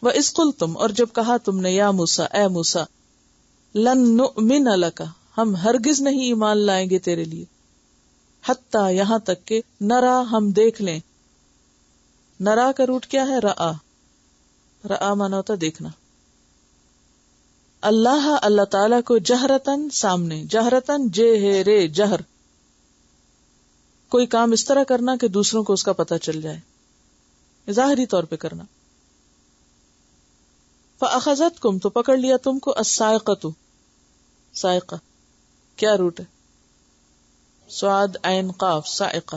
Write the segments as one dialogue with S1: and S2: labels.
S1: وَإِذْ قُلْتُمْ، اور جب کہا تم نے، یا موسیٰ، اے موسیٰ، لن نؤمن لک، ہم ہرگز نہیں ایمان لائیں گے تیرے لیے، حتیٰ یہاں تک کہ نرا، ہم دیکھ لیں. نرا کا روٹ کیا ہے؟ رآ. رآ مانا ہوتا دیکھنا. اللہ، اللہ تعالیٰ کو، جہرتن، سامنے. جہرتن جے ہے رے جہر، کوئی کام اس طرح کرنا کہ دوسروں کو اس کا پتہ چل جائے، ظاہری طور پہ کرنا. فَأَخَذَتْكُمْ، تو پکڑ لیا تم کو، الصَّاعِقَةُ، صاعقہ. کیا روٹ ہے؟ صاد عین قاف، صاعقہ.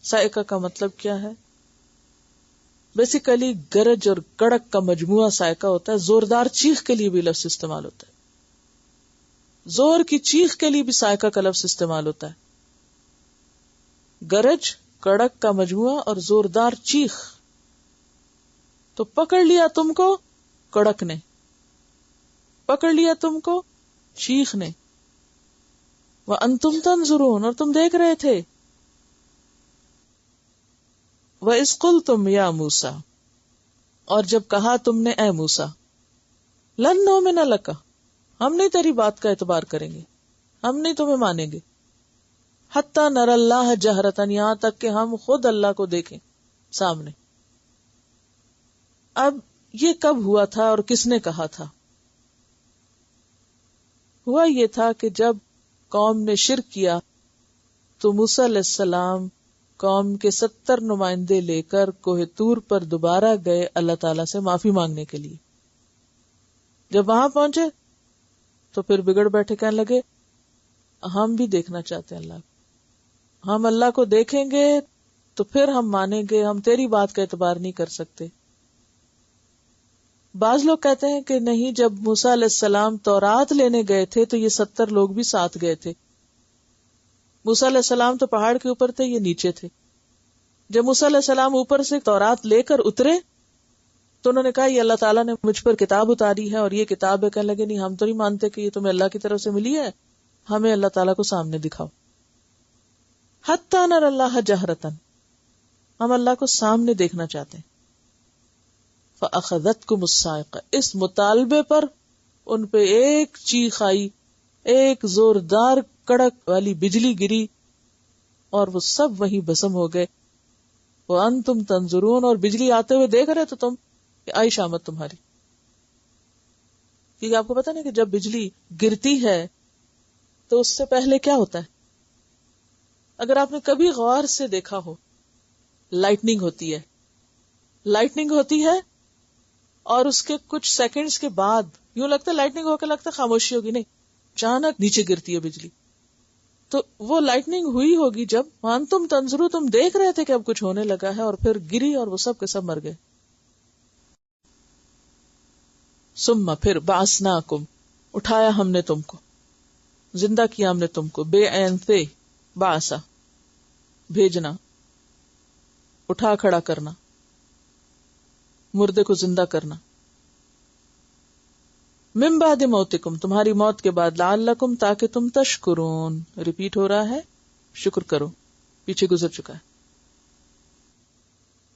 S1: صاعقہ کا مطلب کیا ہے؟ بیسیکلی گرج اور کڑک کا مجموعہ صاعقہ ہوتا ہے. زوردار چیخ کے لیے بھی لفظ استعمال ہوتا ہے، زور کی چیخ کے لیے بھی صاعقہ کا لفظ استعمال ہوتا ہے. گرج، کڑک کا مجموعہ اور زوردار چیخ. تو پکڑ لیا تم کو کڑک نے، پکڑ لیا تم کو چیخ نے. وَأَنْتُمْ تَنْظُرُونَ، اور تم دیکھ رہے تھے. وَإِذْ قُلْتُمْ يَا مُوسَىٰ، اور جب کہا تم نے، اے موسیٰ، لن نؤمن لک، ہم نہیں تیری بات کا اعتبار کریں گے، ہم نہیں تمہیں مانیں گے، حتی نری اللہ جہرتن، یہاں تک کہ ہم خود اللہ کو دیکھیں سامنے. اب یہ کب ہوا تھا اور کس نے کہا تھا؟ ہوا یہ تھا کہ جب قوم نے شرک کیا تو موسیٰ علیہ السلام قوم کے 70 نمائندے لے کر کوہ طور پر دوبارہ گئے اللہ تعالیٰ سے معافی مانگنے کے لیے. جب وہاں پہنچے تو پھر بگڑ بیٹھے، کہنے لگے ہم بھی دیکھنا چاہتے ہیں اللہ کو، ہم اللہ کو دیکھیں گے تو پھر ہم مانیں گے، ہم تیری بات کا اعتبار نہیں کر سکتے. بعض لوگ کہتے ہیں کہ نہیں، جب موسیٰ علیہ السلام تورات لینے گئے تھے تو یہ 70 لوگ بھی ساتھ گئے تھے. موسیٰ علیہ السلام تو پہاڑ کے اوپر تھے، یہ نیچے تھے. جب موسیٰ علیہ السلام اوپر سے تورات لے کر اترے تو انہوں نے کہا یہ اللہ تعالیٰ نے مجھ پر کتاب اتاری ہے اور یہ کتاب ہے. کہنے لگے نہیں، ہم تو نہیں مانتے کہ یہ تمہیں اللہ کی طرف سے ملی ہے، ہمیں اللہ تعالیٰ کو سامنے دکھاؤ. حتی نری اللہ جہرتن، ہم اللہ کو سامنے دیکھنا چاہتے ہیں. فَأَخَذَتْكُمُ الصَّاعِقَةُ، اس مطالبے پر ان پہ ایک چیخ آئی، ایک زوردار کڑک والی بجلی گری اور وہ سب وہیں بھسم ہو گئے. وَأَنْتُمْ تَنْظُرُونَ، اور بجلی آتے ہوئے دیکھ رہے تو تم کہ آئی شامت تمہاری. کیونکہ آپ کو پتا نہیں کہ جب بجلی گرتی ہے تو اس سے پہلے کیا ہوتا ہے. اگر آپ نے کبھی غور سے دیکھا ہو، لائٹننگ ہوتی ہے، لائٹننگ ہوتی ہے اور اس کے کچھ سیکنڈز کے بعد یوں لگتا ہے لائٹنگ ہو کے لگتا ہے خاموشی ہوگی، نہیں، اچانک نیچے گرتی ہے بجلی. تو وہ لائٹننگ ہوئی ہوگی جب وَأَنْتُمْ تَنْظُرُونَ، تم دیکھ رہے تھے کہ اب کچھ ہونے لگا ہے، اور پھر گری اور وہ سب کے سب مر گئے. ثم، پھر بَعَثْنَاكُمْ، اٹھایا ہم نے تم کو، زندہ کیا ہم نے تم کو. بے عین سے بَعَثَ، بھیجنا، اٹھا کھڑا کرنا، مردے کو زندہ کرنا. من بعد موتکم، تمہاری موت کے بعد، لعلکم، تاکہ تم تشکرون، ریپیٹ ہو رہا ہے، شکر کرو، پیچھے گزر چکا ہے.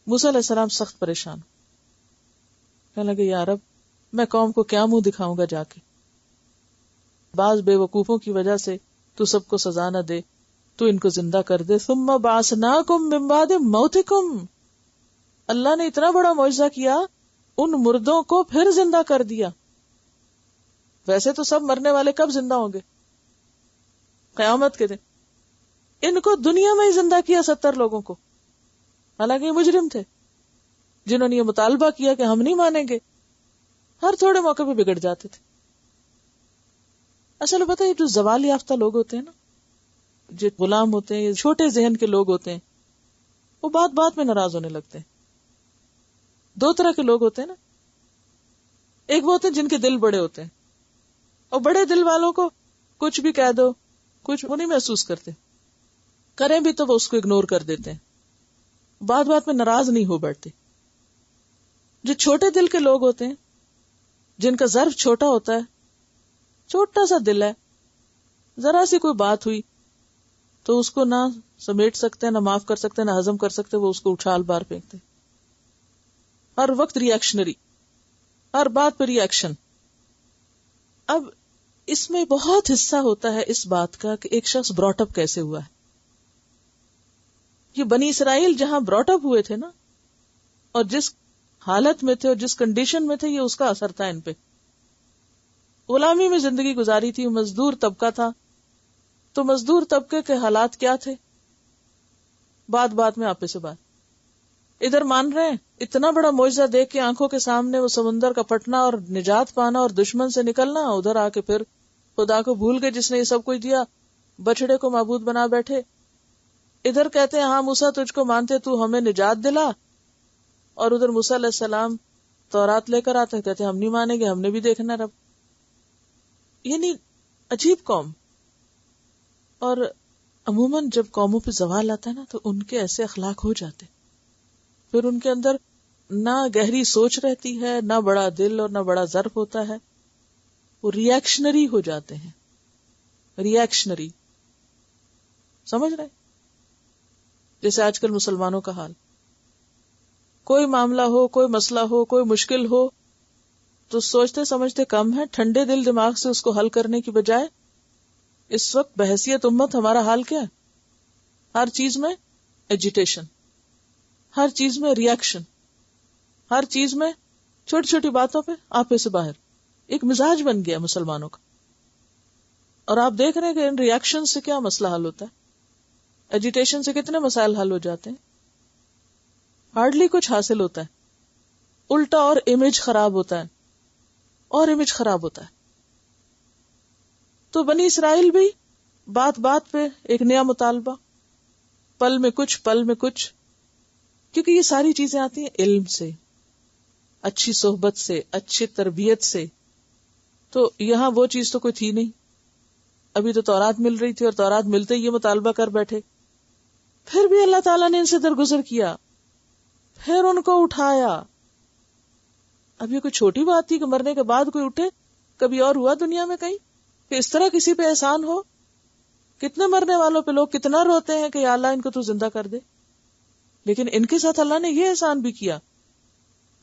S1: موسیٰ علیہ السلام سخت پریشان، کہنے لگے یا رب، میں قوم کو کیا منہ دکھاؤں گا جا کے؟ بعض بے وقوفوں کی وجہ سے تو سب کو سزا نہ دے، تو ان کو زندہ کر دے. ثم بعثناکم من بعد موتکم، اللہ نے اتنا بڑا معجزہ کیا، ان مردوں کو پھر زندہ کر دیا. ویسے تو سب مرنے والے کب زندہ ہوں گے؟ قیامت کے دن. ان کو دنیا میں ہی زندہ کیا 70 لوگوں کو، حالانکہ یہ مجرم تھے جنہوں نے یہ مطالبہ کیا کہ ہم نہیں مانیں گے. ہر تھوڑے موقع پہ بگڑ جاتے تھے. اصل پتہ ہے جو زوال یافتہ لوگ ہوتے ہیں نا، جو غلام ہوتے ہیں، چھوٹے ذہن کے لوگ ہوتے ہیں، وہ بات بات میں ناراض ہونے لگتے ہیں. 2 طرح کے لوگ ہوتے ہیں نا، ایک وہ ہوتے ہیں جن کے دل بڑے ہوتے ہیں، اور بڑے دل والوں کو کچھ بھی کہہ دو کچھ وہ نہیں محسوس کرتے، کریں بھی تو وہ اس کو اگنور کر دیتے ہیں، بات بات میں ناراض نہیں ہو بیٹھتے. جو چھوٹے دل کے لوگ ہوتے ہیں، جن کا ظرف چھوٹا ہوتا ہے، چھوٹا سا دل ہے، ذرا سی کوئی بات ہوئی تو اس کو نہ سمیٹ سکتے، نہ معاف کر سکتے، نہ ہضم کر سکتے، وہ اس کو اچھال بار پھینکتے. ہر وقت ریئیکشنری، ہر بات پہ ریئیکشن. اب اس میں بہت حصہ ہوتا ہے اس بات کا کہ ایک شخص براٹ اپ کیسے ہوا ہے. یہ بنی اسرائیل جہاں براٹ اپ ہوئے تھے نا، اور جس حالت میں تھے اور جس کنڈیشن میں تھے، یہ اس کا اثر تھا ان پہ. غلامی میں زندگی گزاری تھی، مزدور طبقہ تھا، تو مزدور طبقے کے حالات کیا تھے؟ بات بات میں آپے سے بات. ادھر مان رہے ہیں اتنا بڑا معجزہ دیکھ کے آنکھوں کے سامنے وہ سمندر کا پھٹنا اور نجات پانا اور دشمن سے نکلنا، ادھر آ کے پھر خدا کو بھول گئے جس نے یہ سب کچھ دیا، بچڑے کو معبود بنا بیٹھے. ادھر کہتے ہیں ہاں موسیٰ تجھ کو مانتے، تو ہمیں نجات دلا، اور ادھر موسیٰ علیہ السلام تورات لے کر آتے ہیں، کہتے ہیں ہم نہیں مانیں گے، ہم نے بھی دیکھنا رب. یعنی عجیب قوم. اور عموماً جب قوموں پہ زوال آتا ہے نا تو ان کے ایسے اخلاق ہو جاتے، پھر ان کے اندر نہ گہری سوچ رہتی ہے، نہ بڑا دل اور نہ بڑا ظرف ہوتا ہے، وہ ریئیکشنری ہو جاتے ہیں. ریئیکشنری سمجھ رہے؟ جیسے آج کل مسلمانوں کا حال، کوئی معاملہ ہو، کوئی مسئلہ ہو، کوئی مشکل ہو تو سوچتے سمجھتے کم ہے، ٹھنڈے دل دماغ سے اس کو حل کرنے کی بجائے اس وقت بحیثیت امت ہمارا حال کیا ہے؟ ہر چیز میں ایجیٹیشن، ہر چیز میں ریئیکشن، ہر چیز میں چھوٹی چھوٹی باتوں پہ آپے سے باہر. ایک مزاج بن گیا مسلمانوں کا. اور آپ دیکھ رہے ہیں کہ ان ریئیکشن سے کیا مسئلہ حل ہوتا ہے، ایجیٹیشن سے کتنے مسائل حل ہو جاتے ہیں. ہارڈلی کچھ حاصل ہوتا ہے، الٹا اور امیج خراب ہوتا ہے، اور امیج خراب ہوتا ہے. تو بنی اسرائیل بھی بات بات پہ ایک نیا مطالبہ، پل میں کچھ پل میں کچھ، کیونکہ یہ ساری چیزیں آتی ہیں علم سے، اچھی صحبت سے، اچھی تربیت سے. تو یہاں وہ چیز تو کوئی تھی نہیں، ابھی تو تورات مل رہی تھی، اور تورات ملتے ہی یہ مطالبہ کر بیٹھے. پھر بھی اللہ تعالیٰ نے ان سے درگزر کیا، پھر ان کو اٹھایا. اب یہ کوئی چھوٹی بات تھی کہ مرنے کے بعد کوئی اٹھے؟ کبھی اور ہوا دنیا میں کہیں کہ اس طرح کسی پہ احسان ہو؟ کتنے مرنے والوں پہ لوگ کتنا روتے ہیں کہ یا اللہ ان کو تو زندہ کر دے. لیکن ان کے ساتھ اللہ نے یہ احسان بھی کیا،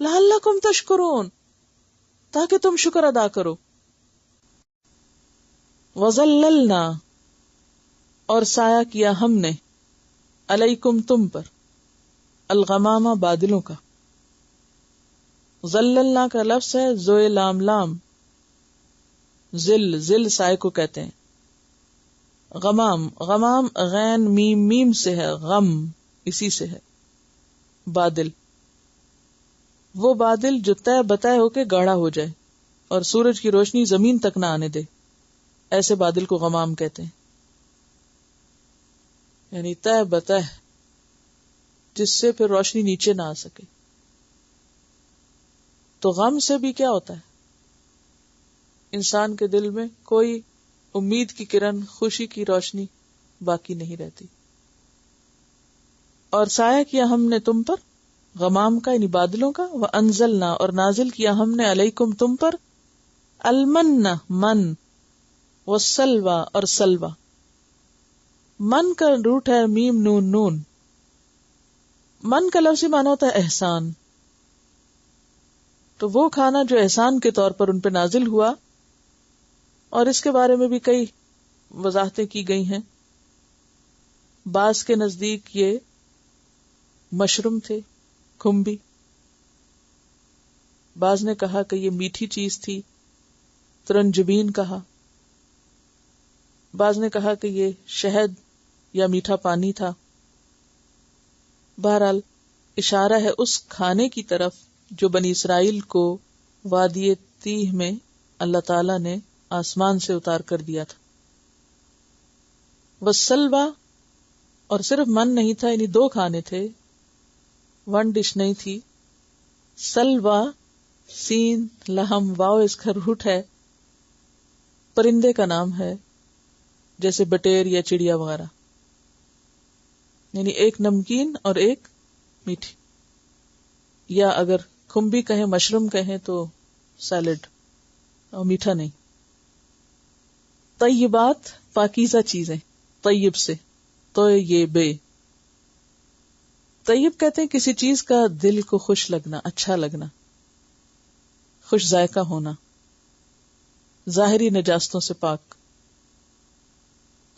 S1: لعلکم تشکرون، تاکہ تم شکر ادا کرو. وَظَلَّلْنَا، اور سایہ کیا ہم نے، علیکم تم پر، الغمامہ بادلوں کا. ظللنا کا لفظ ہے زوئے لام لام، ذل سائے کو کہتے ہیں. غمام، غمام غین میم میم سے ہے، غم اسی سے ہے. بادل، وہ بادل جو طے بطے ہو کے گاڑھا ہو جائے اور سورج کی روشنی زمین تک نہ آنے دے، ایسے بادل کو غمام کہتے ہیں. یعنی طے بطے، جس سے پھر روشنی نیچے نہ آ سکے. تو غم سے بھی کیا ہوتا ہے، انسان کے دل میں کوئی امید کی کرن، خوشی کی روشنی باقی نہیں رہتی. اور سایہ کیا ہم نے تم پر، غمام کا یعنی بادلوں کا. وَأَنزَلْنَا، اور نازل کیا ہم نے، علیکم تم پر، المن من، والسلوى اور سلوى. من کا روٹ ہے میم نون نون. من کا لفظی معنی ہوتا ہے احسان. تو وہ کھانا جو احسان کے طور پر ان پہ نازل ہوا، اور اس کے بارے میں بھی کئی وضاحتیں کی گئی ہیں. بعض کے نزدیک یہ مشروم تھے، کھمبی. بعض نے کہا کہ یہ میٹھی چیز تھی، ترنجبین کہا. بعض نے کہا کہ یہ شہد یا میٹھا پانی تھا. بہرحال اشارہ ہے اس کھانے کی طرف جو بنی اسرائیل کو وادی تیہ میں اللہ تعالی نے آسمان سے اتار کر دیا تھا. والسلوى، اور صرف من نہیں تھا، یعنی دو کھانے تھے، ون ڈش نہیں تھی. سلوى، سین لہم واو اس کا روٹ ہے، پرندے کا نام ہے جیسے بٹیر یا چڑیا وغیرہ. یعنی ایک نمکین اور ایک میٹھی، یا اگر کھمبی کہیں، مشروم کہیں تو سیلڈ، اور میٹھا نہیں. طیبات، پاکیزہ چیزیں، طیب سے، طیبے. طیب کہتے ہیں کسی چیز کا دل کو خوش لگنا، اچھا لگنا، خوش ذائقہ ہونا، ظاہری نجاستوں سے پاک،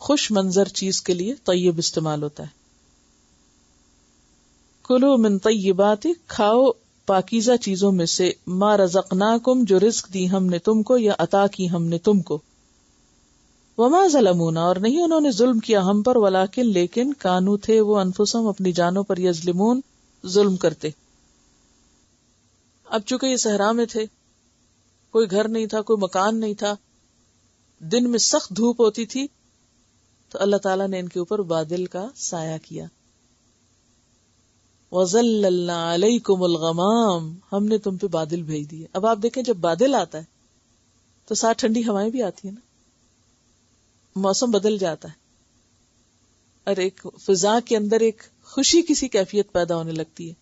S1: خوش منظر چیز کے لیے طیب استعمال ہوتا ہے. کلوا من طیبات، کھاؤ پاکیزہ چیزوں میں سے، ما رزقناکم، جو رزق دی ہم نے تم کو یا عطا کی ہم نے تم کو. وما ظلمونا، اور نہیں انہوں نے ظلم کیا ہم پر، ولکن لیکن کانو تھے وہ انفسہم اپنی جانوں پر یظلمون ظلم کرتے. اب چونکہ یہ صحرا میں تھے، کوئی گھر نہیں تھا، کوئی مکان نہیں تھا، دن میں سخت دھوپ ہوتی تھی، تو اللہ تعالیٰ نے ان کے اوپر بادل کا سایہ کیا. وَظَلَّلْنَا عَلَيْكُمُ الْغَمَامَ، ہم نے تم پہ بادل بھیج دیے. اب آپ دیکھیں جب بادل آتا ہے تو ساتھ ٹھنڈی ہوائیں بھی آتی ہیں نا، موسم بدل جاتا ہے اور ایک فضا کے اندر ایک خوشی کسی کیفیت پیدا ہونے لگتی ہے.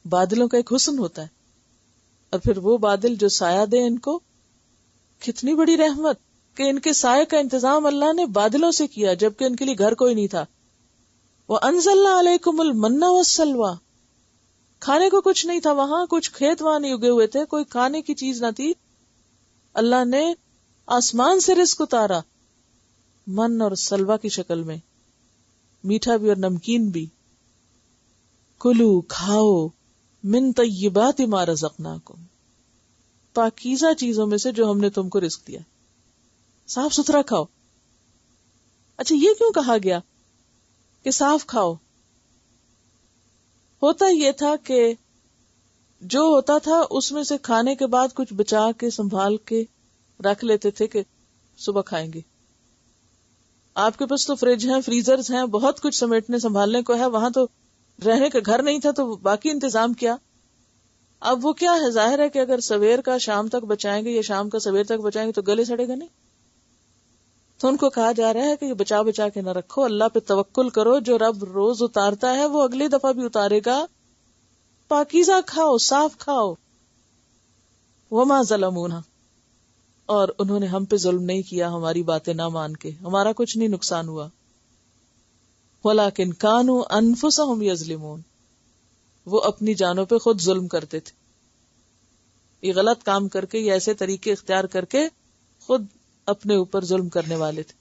S1: بادلوں کا ایک حسن ہوتا ہے، اور پھر وہ بادل جو سایہ دیں ان کو، کتنی بڑی رحمت کہ ان کے سائے کا انتظام اللہ نے بادلوں سے کیا جبکہ ان کے لیے گھر کوئی نہیں تھا. وَأَنزَلْنَا عَلَيْكُمُ الْمَنَّ وَالسَّلْوَىٰ، کھانے کو کچھ نہیں تھا وہاں، کچھ کھیت وہاں نہیں اگے ہوئے تھے، کوئی کھانے کی چیز نہ تھی. اللہ نے آسمان سے رزق اتارا، من اور سلوا کی شکل میں، میٹھا بھی اور نمکین بھی. کلو، کھاؤ، من طیبات ما رزقناکم، پاکیزہ چیزوں میں سے جو ہم نے تم کو رزق دیا، صاف ستھرا کھاؤ. اچھا یہ کیوں کہا گیا کہ صاف کھاؤ؟ ہوتا یہ تھا کہ جو ہوتا تھا اس میں سے کھانے کے بعد کچھ بچا کے سنبھال کے رکھ لیتے تھے کہ صبح کھائیں گے. آپ کے پاس تو فریج ہیں، فریزرز ہیں، بہت کچھ سمیٹنے سنبھالنے کو ہے، وہاں تو رہنے کا گھر نہیں تھا تو باقی انتظام کیا. اب وہ کیا ہے، ظاہر ہے کہ اگر سویر کا شام تک بچائیں گے یا شام کا سویر تک بچائیں گے تو گلے سڑے گا نہیں. تو ان کو کہا جا رہا ہے کہ یہ بچا بچا کے نہ رکھو، اللہ پہ توکل کرو، جو رب روز اتارتا ہے وہ اگلی دفعہ بھی اتارے گا. پاکیزہ کھاؤ، صاف کھاؤ. وما ظلمونا، اور انہوں نے ہم پہ ظلم نہیں کیا ہماری باتیں نہ مان کے، ہمارا کچھ نہیں نقصان ہوا. ولیکن کانوا انفسہم یظلمون، وہ اپنی جانوں پہ خود ظلم کرتے تھے. یہ غلط کام کر کے، یہ ایسے طریقے اختیار کر کے خود اپنے اوپر ظلم کرنے والے تھے.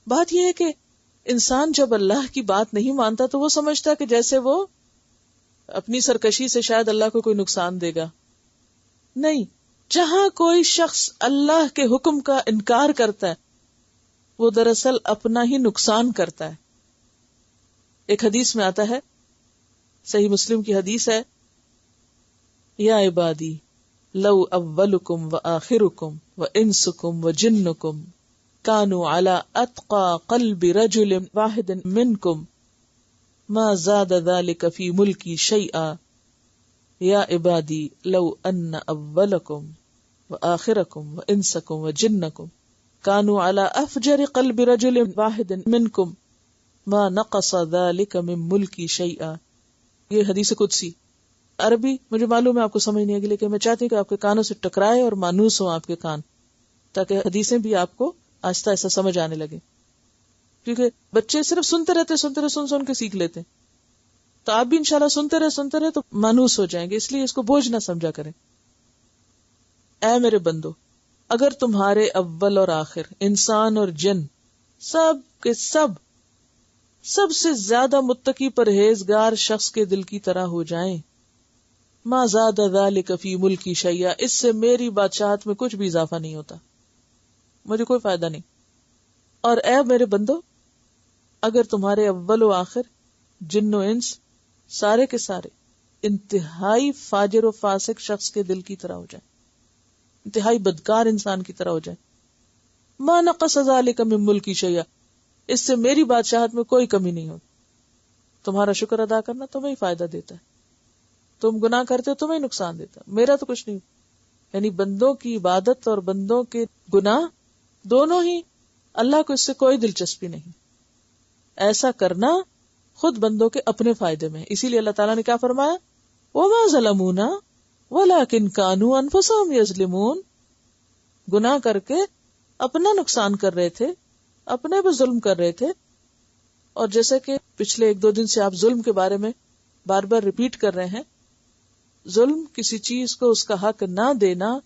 S1: بات یہ ہے کہ انسان جب اللہ کی بات نہیں مانتا تو وہ سمجھتا کہ جیسے وہ اپنی سرکشی سے شاید اللہ کو کوئی نقصان دے گا. نہیں، جہاں کوئی شخص اللہ کے حکم کا انکار کرتا ہے وہ دراصل اپنا ہی نقصان کرتا ہے. ایک حدیث میں آتا ہے، صحیح مسلم کی حدیث ہے، یا عبادی لو اولکم وآخرکم وانسکم وجنکم کانوا علی اتقى قلب رجل واحد منکم ما زاد ذلك فی ملکی شیئا. یا عبادی لو ان اولکم وآخرکم وانسکم وجنکم کانوا علی افجر قلب رجل واحد منکم ما نقص ذلك من ملکی شیئا. یہ حدیث قدسی. عربی مجھے معلوم ہے آپ کو سمجھ نہیں آگی، لیکن میں چاہتی ہوں کہ آپ کے کانوں سے ٹکرائے اور مانوس ہوں آپ کے کان، تاکہ حدیثیں بھی آپ کو آہستہ آہستہ سمجھ آنے لگے. کیونکہ بچے صرف سنتے رہتے سن کے سیکھ لیتے، تو آپ بھی انشاءاللہ سنتے رہے تو مانوس ہو جائیں گے. اس لیے اس کو بوجھ نہ سمجھا کریں. اے میرے بندو، اگر تمہارے اول اور آخر، انسان اور جن، سب کے سب سے زیادہ متقی پرہیزگار شخص کے دل کی طرح ہو جائیں، ما زاد ذلک فی ملکی شیئا، اس سے میری بادشاہت میں کچھ بھی اضافہ نہیں ہوتا، مجھے کوئی فائدہ نہیں. اور اے میرے بندو، اگر تمہارے اول و آخر، جن و انس، سارے کے سارے انتہائی فاجر و فاسق شخص کے دل کی طرح ہو جائیں، انتہائی بدکار انسان کی طرح ہو جائیں، ما نقص ذلک من ملکی شیئا، اس سے میری بادشاہت میں کوئی کمی نہیں ہوتی. تمہارا شکر ادا کرنا تمہیں فائدہ دیتا ہے، تم گناہ کرتے ہو تمہیں نقصان دیتا ہے، میرا تو کچھ نہیں. یعنی بندوں کی عبادت اور بندوں کے گناہ دونوں ہی اللہ کو اس سے کوئی دلچسپی نہیں. ایسا کرنا خود بندوں کے اپنے فائدے میں. اسی لیے اللہ تعالیٰ نے کیا فرمایا، وَمَا ظَلَمُونَا وَلَكِنْ كَانُوا أَنفُسَهُمْ يَظْلِمُونَ. گناہ کر کے اپنا نقصان کر رہے تھے، اپنے پہ ظلم کر رہے تھے، اور جیسا کہ پچھلے 1-2 دن سے آپ ظلم کے بارے میں بار بار ریپیٹ کر رہے ہیں، ظلم کسی چیز کو اس کا حق نہ دینا،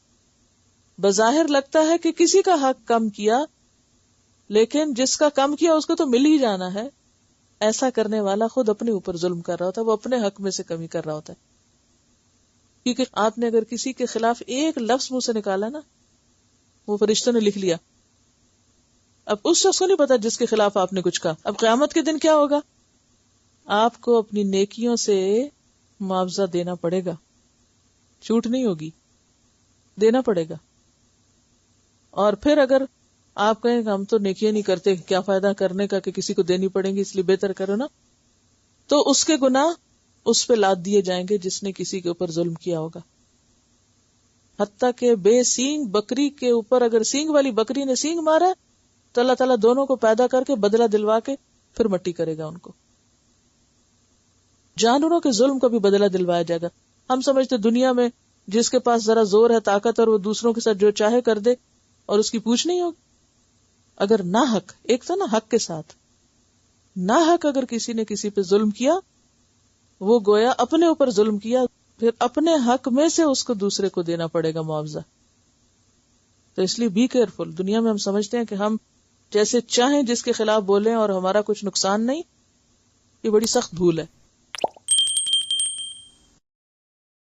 S1: بظاہر لگتا ہے کہ کسی کا حق کم کیا، لیکن جس کا کم کیا اس کو تو مل ہی جانا ہے. ایسا کرنے والا خود اپنے اوپر ظلم کر رہا ہوتا ہے، وہ اپنے حق میں سے کمی کر رہا ہوتا ہے. کیونکہ آپ نے اگر کسی کے خلاف ایک لفظ منہ سے نکالا نا، وہ فرشتوں نے لکھ لیا. اب اس شخص کو نہیں پتا جس کے خلاف آپ نے کچھ کہا. اب قیامت کے دن کیا ہوگا؟ آپ کو اپنی نیکیوں سے معاوضہ دینا پڑے گا، چھوٹ نہیں ہوگی، دینا پڑے گا. اور پھر اگر آپ کہیں کہ ہم تو نیکیاں نہیں کرتے، کیا فائدہ کرنے کا کہ کسی کو دینی پڑیں گی، اس لیے بہتر کرو نا، تو اس کے گناہ اس پہ لاد دیے جائیں گے جس نے کسی کے اوپر ظلم کیا ہوگا. حتیٰ کہ بے سینگ بکری کے اوپر اگر سینگ والی بکری نے سینگ مارا تو اللہ تعالیٰ دونوں کو پیدا کر کے بدلہ دلوا کے پھر مٹی کرے گا ان کو. جانوروں کے ظلم کو بھی بدلہ دلوایا جائے گا. ہم سمجھتے دنیا میں جس کے پاس ذرا زور ہے، طاقت، اور وہ دوسروں کے ساتھ جو چاہے کر دے اور اس کی پوچھ نہیں ہوگی. اگر نہ حق، ایک تھا نا حق کے ساتھ، نہ حق اگر کسی نے کسی پہ ظلم کیا، وہ گویا اپنے اوپر ظلم کیا، پھر اپنے حق میں سے اس کو دوسرے کو دینا پڑے گا معاوضہ. تو اس لیے بی کیئرفل. دنیا میں ہم سمجھتے ہیں کہ ہم جیسے چاہیں جس کے خلاف بولیں اور ہمارا کچھ نقصان نہیں، یہ بڑی سخت بھول ہے.